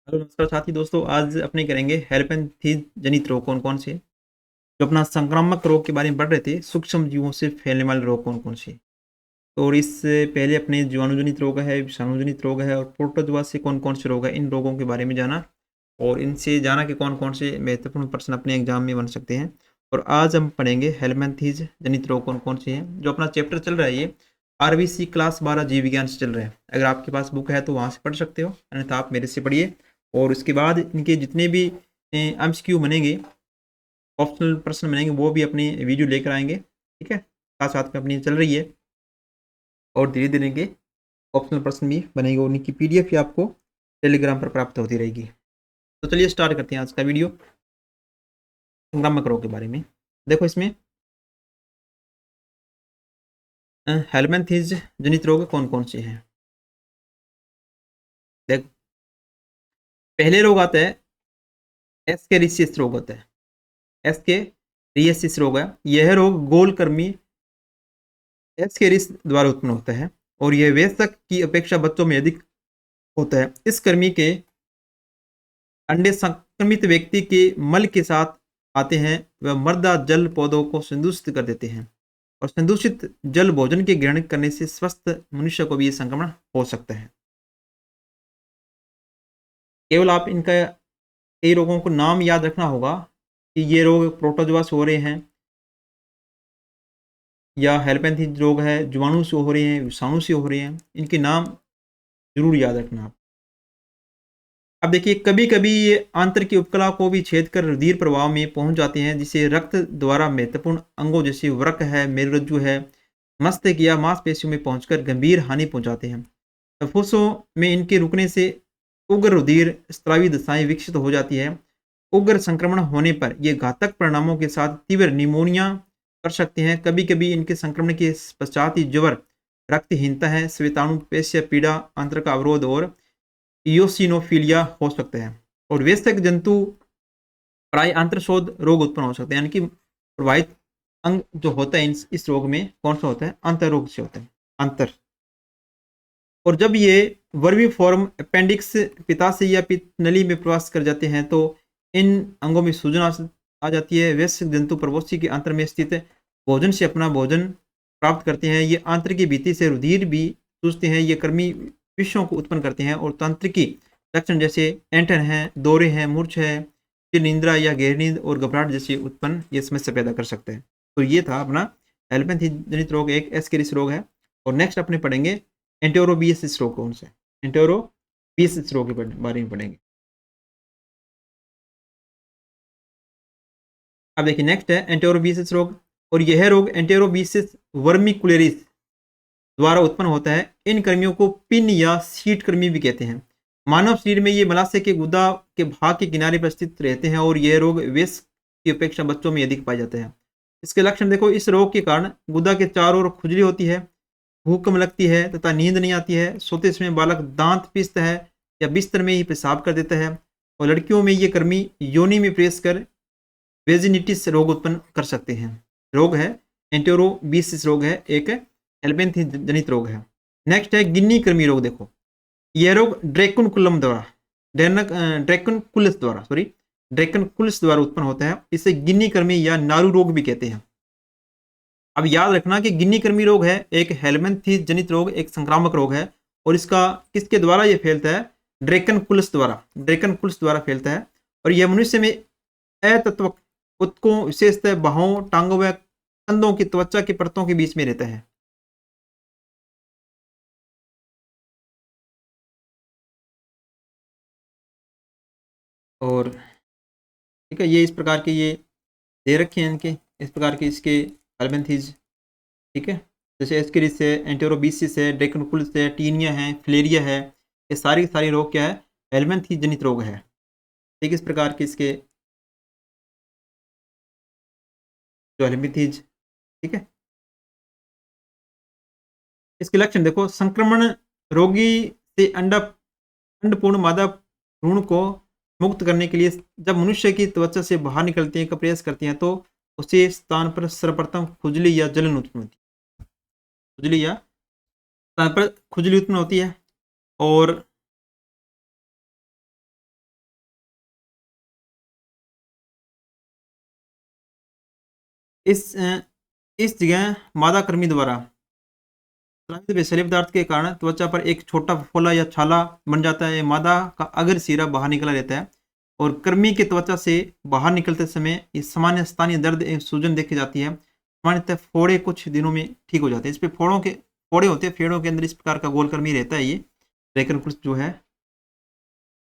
Hello नमस्कार साथी दोस्तों, आज अपने करेंगे हेल्पेंथीज जनित रोग कौन कौन से हैं। जो अपना संक्रामक रोग के बारे में पढ़ रहे थे, सूक्ष्म जीवों से फैलने वाले रोग कौन कौन से। तो और इससे पहले अपने जीवाणु जनित रोग है, विषाणु जनित रोग है और प्रोटोजोआ से कौन कौन से रोग है, इन रोगों के बारे में जाना। और इनसे जाना कि कौन कौन से महत्वपूर्ण प्रश्न अपने एग्जाम में बन सकते हैं। और आज हम पढ़ेंगे हेल्पेंथीज जनित रोग कौन कौन से हैं। जो अपना चैप्टर चल रहा है ये आरबीसी क्लास 12 जीव विज्ञान से चल रहा है। अगर आपके पास बुक है तो वहाँ से पढ़ सकते हो, अन्यथा आप मेरे से पढ़िए। और उसके बाद इनके जितने भी एमसीक्यू बनेंगे, ऑप्शनल प्रश्न बनेंगे, वो भी अपनी वीडियो लेकर आएंगे। ठीक है, साथ साथ में अपनी चल रही है और धीरे धीरे इनके ऑप्शनल प्रश्न भी बनेंगे और उनकी पीडीएफ भी आपको टेलीग्राम पर प्राप्त होती रहेगी। तो चलिए स्टार्ट करते हैं आज का वीडियो संक्रामक रोग के बारे में। देखो इसमें हेलमेंथीज जनित रोग कौन कौन से हैं। देख, पहले रोग आता है एस्केरिसिस रोग होता है। एस्केरिसिस रोग है। यह रोग गोलकृमि एस्केरिस द्वारा उत्पन्न होता है और यह वयस्क की अपेक्षा बच्चों में अधिक होता है। इस कृमि के अंडे संक्रमित व्यक्ति के मल के साथ आते हैं। वह मर्दा जल पौधों को संदूषित कर देते हैं और संदूषित जल भोजन के ग्रहण करने से स्वस्थ मनुष्य को भी यह संक्रमण हो सकता है। केवल आप इनका कई रोगों को नाम याद रखना होगा कि ये रोग प्रोटोजोआ से हो रहे हैं या हेल्पेंथीज रोग है, जीवाणु से हो रहे हैं, विषाणु से हो रहे हैं। इनके नाम जरूर याद रखना आप। अब देखिए, कभी कभी ये आंत्र की उपकला को भी छेद कर रुधिर प्रवाह में पहुंच जाते हैं, जिसे रक्त द्वारा महत्वपूर्ण अंगों जैसे वृक्क है, मेरुरज्जु है, मस्तिष्क या मांसपेशियों में पहुंचकर गंभीर हानि पहुंचाते हैं। फुफ्फुसों में इनके रुकने से उग्र रुधिर स्रावी दशाएं विकसित हो जाती है। उग्र संक्रमण होने पर ये घातक परिणामों के साथ तीव्र निमोनिया कर सकते हैं। कभी कभी इनके संक्रमण के पश्चात ही ज्वर, रक्तहीनता है, श्वेताणु पेशीय पीड़ा, आंत्र का अवरोध और इयोसिनोफिलिया हो सकता है। और वयस्क जंतु प्राय आंत्रशोथ रोग उत्पन्न हो सकते हैं, यानी कि प्रवाहित अंग जो होता है इस रोग में कौन सा होता है, अंतर रोग से होता है, अंतर। और जब ये वर्मी फॉर्म अपेंडिक्स पिताशय या पित्त नली में प्रवास कर जाते हैं तो इन अंगों में सूजन आ जाती है। वयस्क जंतु प्रवोष्ठी के अंतर में स्थित भोजन से अपना भोजन प्राप्त करते हैं। ये आंत्र की भीति से रुधिर भी चूसते हैं। ये कर्मी विषयों को उत्पन्न करते हैं और तंत्रिकी लक्षण जैसे ऐंठन है, दौरे हैं, मूर्छ है, फिर निंद्रा या गहरी नींद और घबराहट जैसी उत्पन्न ये समस्या पैदा कर सकते हैं। तो ये था अपना हेल्पेंथीज जनित रोग, एक एस्केरिस रोग है। और नेक्स्ट अपने पढ़ेंगे एंटेरोबियसिस रोग कौन सा है। एंटेरोबियसिस रोग के बारे में पढ़ेंगे। अब देखिए नेक्स्ट है एंटेरोबियसिस रोग। और यह रोग एंटेरोबियसिस वर्मिकुलेरिस द्वारा उत्पन्न होता है। इन कर्मियों को पिन या सीट कर्मी भी कहते हैं। मानव शरीर में ये मलाशय के गुदा के भाग के किनारे पर स्थित रहते हैं और यह रोग वयस्क की अपेक्षा बच्चों में अधिक पाया जाता है। इसके लक्षण देखो, इस रोग के कारण गुदा के चारों ओर खुजली होती है, भूख कम लगती है तथा नींद नहीं आती है। सोते समय बालक दांत पीसता है या बिस्तर में ही पेशाब कर देता है। और लड़कियों में ये कृमि योनि में प्रवेश कर वेजिनिटिस रोग उत्पन्न कर सकते हैं। रोग है एंटेरोबियसिस रोग है, एक हेल्पेंथीज जनित रोग है। नेक्स्ट है गिन्नी कृमि रोग। देखो, यह रोग ड्रैकुनकुलम द्वारा ड्रैकुनकुलस द्वारा ड्रैकुनकुलस द्वारा उत्पन्न होता है। इसे गिन्नी कृमि या नारू रोग भी कहते हैं। अब याद रखना कि गिन्नी कृमि रोग है एक हेल्मेंथीज जनित रोग, एक संक्रामक रोग है। और इसका किसके द्वारा ये फैलता है, ड्रैकनकुलस द्वारा फैलता है। और यह मनुष्य में अतत्व उत्कों, विशेषतः बाहों, टांगों व कंधों की त्वचा की परतों के बीच में रहता है। और ठीक है, ये इस प्रकार के ये दे रखे हैं इनके, इस प्रकार के इसके हेल्मेंथीज। ठीक है, जैसे एस्केरिस है, एंटेरोबिसिस है, ड्रैकुनकुलस है, टीनिया है, फिलेरिया है। ये सारी सारी रोग क्या है, हेल्मेंथीज जनित रोग है। ठीक, इस प्रकार के इसके जो हेल्मेंथीज। ठीक है, इसके लक्षण देखो, संक्रमण रोगी से अंडपूर्ण मादा भ्रूण को मुक्त करने के लिए जब मनुष्य की त्वचा से बाहर निकलती है का प्रयास करती हैं तो उसी स्थान पर सर्वप्रथम खुजली या जलन उत्पन्न होती है। खुजली या स्थान पर खुजली उत्पन्न होती है। और इस जगह मादा कृमि द्वारा स्रावित विषैले पदार्थ के कारण त्वचा पर एक छोटा फफोला या छाला बन जाता है। मादा का अग्र सिरा बाहर निकला रहता है और कृमि के त्वचा से बाहर निकलते समय ये सामान्य स्थानीय दर्द एवं सूजन देखी जाती है। सामान्यतः फोड़े कुछ दिनों में ठीक हो जाते हैं। इस पे फोड़े होते हैं, फेड़ों के अंदर इस प्रकार का गोल कृमि रहता है। ये रेकनकुल्स जो है,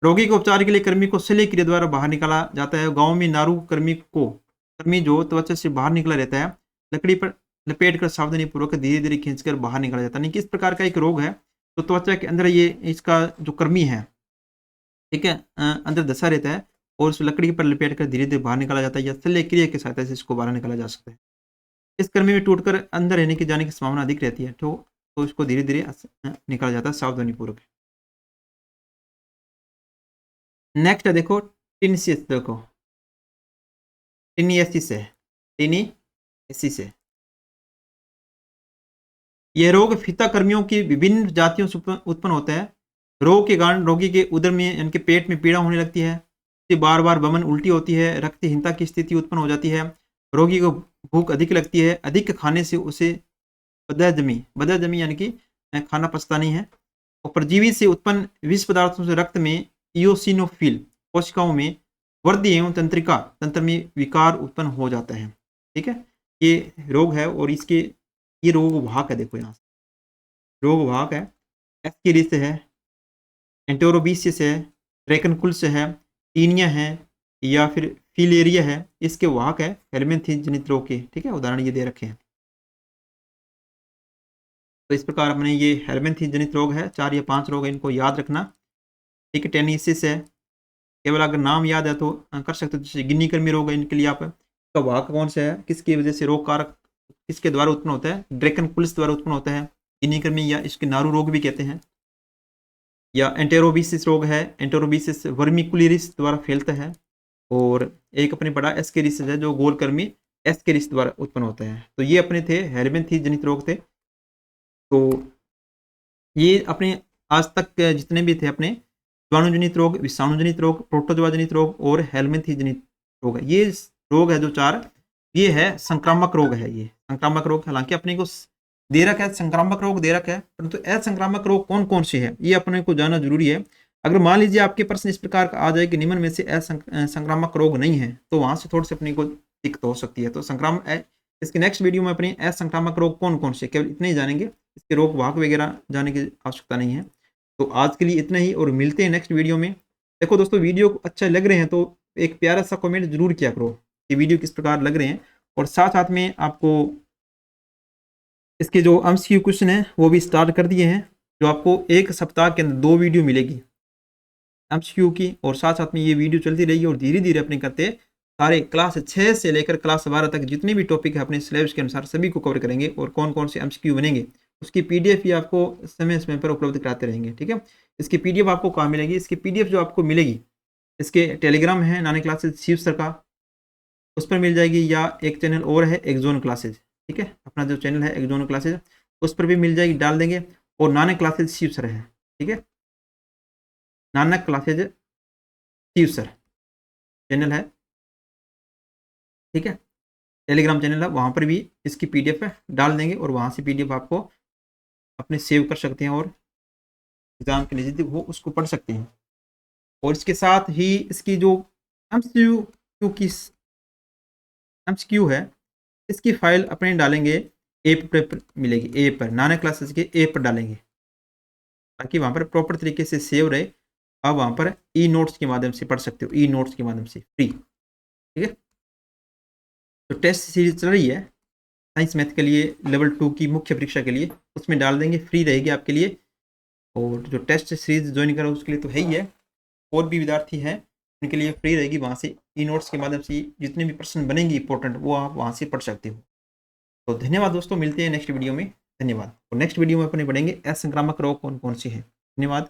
रोगी के उपचार के लिए कृमि को शल्य क्रिया द्वारा बाहर निकाला जाता है। गाँव में नारू कृमि जो त्वचा से बाहर निकला रहता है, लकड़ी पर लपेट कर सावधानी पूर्वक धीरे धीरे खींचकर बाहर निकाला जाता है। किस प्रकार का एक रोग है, तो त्वचा के अंदर ये इसका जो कृमि है, ठीक है, अंदर धसा रहता है और उस लकड़ी पर लपेट कर धीरे धीरे बाहर निकाला जाता है या शल्य क्रिया की सहायता से इसको बाहर निकाला जा सकता है। इस कृमि में टूटकर अंदर रहने की जाने की संभावना अधिक रहती है, तो इसको धीरे धीरे निकाला जाता है सावधानी पूर्वक। नेक्स्ट है देखो टिनियसिस। देखो टिनियसिस है, टिनियसिस है। यह रोग फीता कर्मियों की विभिन्न जातियों से उत्पन्न होता है। रोग के कारण रोगी के उदर में यानी कि पेट में पीड़ा होने लगती है, बार बार वमन उल्टी होती है, रक्तहीनता की स्थिति उत्पन्न हो जाती है, रोगी को भूख अधिक लगती है, अधिक खाने से उसे बदहजमी यानी कि खाना पचता नहीं है, और परजीवी से उत्पन्न विष पदार्थों से रक्त में इयोसिनोफिल कोशिकाओं में वृद्धि एवं तंत्र में विकार उत्पन्न हो जाता है। ठीक है, ये रोग है और ये रोग वाहक है। देखो यहाँ रोग वाहक है, एस्केरिस है, एंटेरोबिसिस है, रेकनकुल्स है, टीनिया है या फिर फिलेरिया है, इसके वाहक है हेलमिंथिस जनित रोग के। ठीक है, उदाहरण ये दे रखे हैं। तो इस प्रकार अपने ये हेलमिंथिस जनित रोग है, 4 या 5 रोग है, इनको याद रखना। ठीक है, टेनिसिस है, केवल अगर नाम याद है तो कर सकते हो। जैसे गिन्नी कर्मी रोग है, इनके लिए आप का वाहक कौन सा है, किसकी वजह से रोग कारक किसके द्वारा उत्पन्न होता है, ड्रेकनकुल्स द्वारा उत्पन्न होता है गिन्नी कर्मी, या इसके नारू रोग भी कहते हैं। या एंटेरोबिसिस रोग है, एंटेरोबिसिस वर्मिकुलरिस द्वारा फैलता है। और एक अपने बड़ा एस्केरिस है जो गोलकृमि एस्केरिस द्वारा उत्पन्न होता है। तो ये अपने थे हेलमिंथिस जनित रोग थे। तो ये अपने आज तक जितने भी थे अपने जीवाणुजनित रोग, विषाणुजनित रोग, प्रोटोजोआ जनित रोग और हेलमिंथिस जनित रोग है। ये रोग है जो 4, ये है संक्रामक रोग है। ये संक्रामक रोग हालांकि अपने को दे रखा है, संक्रामक रोग दे रखा है, परंतु असंक्रामक रोग कौन कौन से है ये अपने को जानना जरूरी है। अगर मान लीजिए आपके प्रश्न इस प्रकार का आ जाए कि निम्न में से असंक्रामक रोग नहीं है, तो वहां से थोड़ी सी अपने को दिक्कत हो सकती है। तो इसके नेक्स्ट वीडियो में अपने असंक्रामक रोग कौन कौन से, केवल इतने ही जानेंगे, इसके रोग वाहक वगैरह जाने की आवश्यकता नहीं है। तो आज के लिए इतना ही और मिलते हैं नेक्स्ट वीडियो में। देखो दोस्तों, वीडियो अच्छा लग रहे हैं तो एक प्यारा सा कमेंट जरूर किया करो कि वीडियो किस प्रकार लग रहे हैं, और साथ साथ में आपको इसके जो एमसीक्यू क्वेश्चन है वो भी स्टार्ट कर दिए हैं, जो आपको एक सप्ताह के अंदर 2 वीडियो मिलेगी एमसीक्यू की, और साथ साथ में ये वीडियो चलती रहेगी और धीरे धीरे अपने करते सारे क्लास 6 से लेकर क्लास 12 तक जितने भी टॉपिक है अपने सिलेबस के अनुसार सभी को कवर करेंगे, और कौन कौन से एमसीक्यू बनेंगे उसकी पीडीएफ भी आपको समय समय पर उपलब्ध कराते रहेंगे। ठीक है, इसकी पीडीएफ आपको कहाँ मिलेगी, इसकी पीडीएफ जो आपको मिलेगी इसके टेलीग्राम है नानी क्लासेज शिव सर का, उस पर मिल जाएगी, या एक चैनल और है एक्जोन क्लासेज। ठीक है, अपना जो चैनल है एक्जोन क्लासेज उस पर भी मिल जाएगी, डाल देंगे। और नानक क्लासेज शिव सर है। ठीक है, Nanak classes Shiv sir channel है। ठीक है, टेलीग्राम चैनल है, वहाँ पर भी इसकी पीडीएफ डाल देंगे और वहाँ से पीडीएफ आपको अपने सेव कर सकते हैं और एग्जाम के नज़दीक हो उसको पढ़ सकते हैं। और इसके साथ ही इसकी जो एमसीक्यू है इसकी फाइल अपने डालेंगे ऐप पर मिलेगी, ऐप पर नानक क्लासेस के ऐप पर डालेंगे ताकि वहाँ पर प्रॉपर तरीके से सेव रहे। आप वहाँ पर ई नोट्स के माध्यम से पढ़ सकते हो, ई नोट्स के माध्यम से फ्री। ठीक है, तो टेस्ट सीरीज चल रही है साइंस मैथ के लिए लेवल 2 की मुख्य परीक्षा के लिए, उसमें डाल देंगे, फ्री रहेगी आपके लिए। और जो टेस्ट सीरीज ज्वाइन करो उसके लिए तो है ही है, और भी विद्यार्थी हैं उनके लिए फ्री रहेगी। वहाँ से ई नोट्स के माध्यम से जितने भी प्रश्न बनेंगे इंपॉर्टेंट वो आप वहाँ से पढ़ सकते हो। तो धन्यवाद दोस्तों, मिलते हैं नेक्स्ट वीडियो में। धन्यवाद। और नेक्स्ट वीडियो में अपने पढ़ेंगे असंक्रामक रोग कौन कौन से हैं। धन्यवाद।